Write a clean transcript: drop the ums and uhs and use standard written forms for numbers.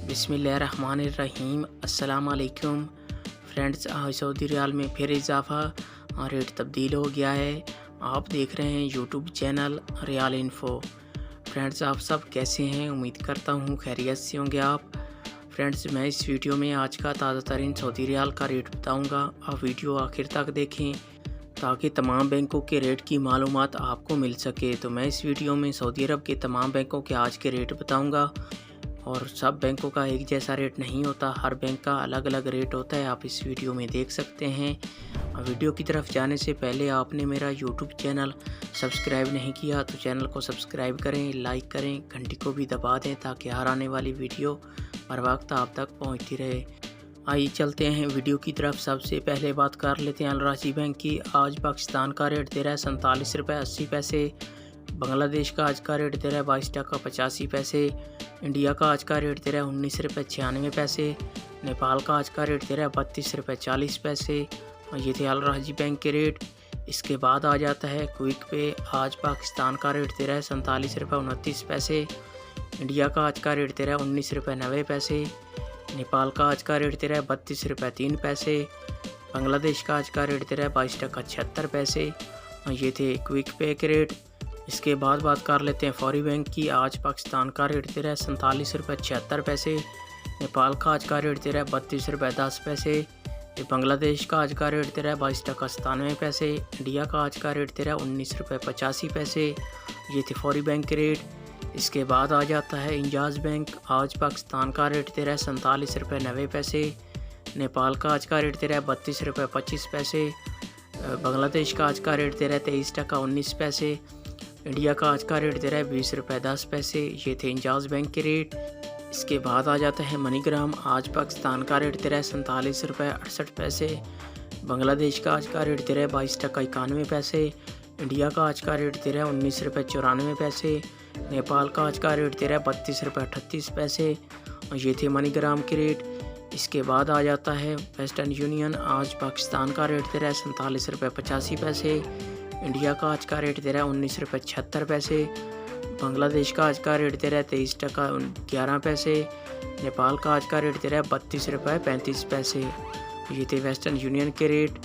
बिस्मिल्लाहिर्रहमानिर्रहीम। अस्सलाम वालेकुम फ्रेंड्स। आज सऊदी रियाल में फिर इजाफ़ा और रेट तब्दील हो गया है। आप देख रहे हैं YouTube channel real info. Friends, आप सब कैसे हैं? उम्मीद करता हूँ खैरियत से होंगे आप। फ्रेंड्स, मैं इस वीडियो में आज का ताज़ा तरीन सऊदी रियाल का रेट बताऊँगा। आप वीडियो आखिर तक देखें ताकि तमाम बैंकों के रेट की मालूमात आपको मिल सके। तो मैं इस वीडियो में सऊदी अरब के तमाम बैंकों के आज के रेट बताऊँगा। और सब बैंकों का एक जैसा रेट नहीं होता, हर बैंक का अलग अलग रेट होता है। आप इस वीडियो में देख सकते हैं। वीडियो की तरफ जाने से पहले आपने मेरा यूट्यूब चैनल सब्सक्राइब नहीं किया तो चैनल को सब्सक्राइब करें, लाइक करें, घंटी को भी दबा दें ताकि हर आने वाली वीडियो हर वक्त आप तक पहुंचती रहे। आइए चलते हैं वीडियो की तरफ। सबसे पहले बात कर लेते हैं अल-राजी बैंक की। आज पाकिस्तान का रेट दे रहा है 47 रुपये 80 पैसे। बांग्लादेश का आज का रेट दे रहा है 22 टका 85 पैसे। इंडिया का आज का रेट दे रहा है 19 रुपये 96 पैसे। नेपाल का आज का रेट दे रहा है 32 रुपये 40 पैसे। और ये थे अल-राजी बैंक के रेट। इसके बाद आ जाता है क्विक पे। आज पाकिस्तान का रेट दे रहा है 47 रुपये 29 पैसे। इंडिया का आज का रेट दे रहा है 19 रुपये 90 पैसे। नेपाल का आज का रेट दे रहा है 32 रुपये 3 पैसे। बांग्लादेश का आज का रेट दे रहा है 22 टका 76 पैसे। और ये थे क्विक पे के रेट। इसके बाद बात कर लेते हैं फौरी बैंक की। आज पाकिस्तान का रेट दे रहा है 47 रुपये 76 पैसे। नेपाल का आज का रेट दे रहा है 32 रुपये 10 पैसे। बांग्लादेश का आज का रेट दे रहा है 22 टका 97 पैसे। इंडिया का आज का रेट दे रहा है 19 रुपये 85 पैसे। ये थे फौरी बैंक के रेट। इसके बाद आ जाता है इंजाज़ बैंक। आज पाकिस्तान का रेट दे रहा है 47 रुपये 90 पैसे। नेपाल का आज का रेट दे रहा है 32 रुपये 25 पैसे। बांग्लादेश का आज का रेट दे रहा है 23 टका 19 पैसे। इंडिया का आज का रेट दे रहा है 20 रुपये 10 पैसे। ये थे इंजाज़ बैंक के रेट। इसके बाद आ जाता है मनीग्राम। आज पाकिस्तान का रेट दे रहा है 47 रुपये 68 पैसे। बांग्लादेश का आज का रेट दे रहा है 22 टका 91 पैसे। इंडिया का आज का रेट दे रहा है 19 रुपये 94 पैसे। नेपाल का आज का रेट दे रहा है 32 रुपये 38 पैसे। और ये थे मनीग्राम के रेट। इसके बाद आ जाता है वेस्टर्न यूनियन। आज पाकिस्तान का रेट दे रहा है 47 रुपये 85 पैसे। इंडिया का आज का रेट दे रहा है 19 रुपये 76 पैसे। बांग्लादेश का आज का रेट दे रहा है 23 टका 11 पैसे। नेपाल का आज का रेट दे रहा है 32 रुपये 35 पैसे। ये थे वेस्टर्न यूनियन के रेट।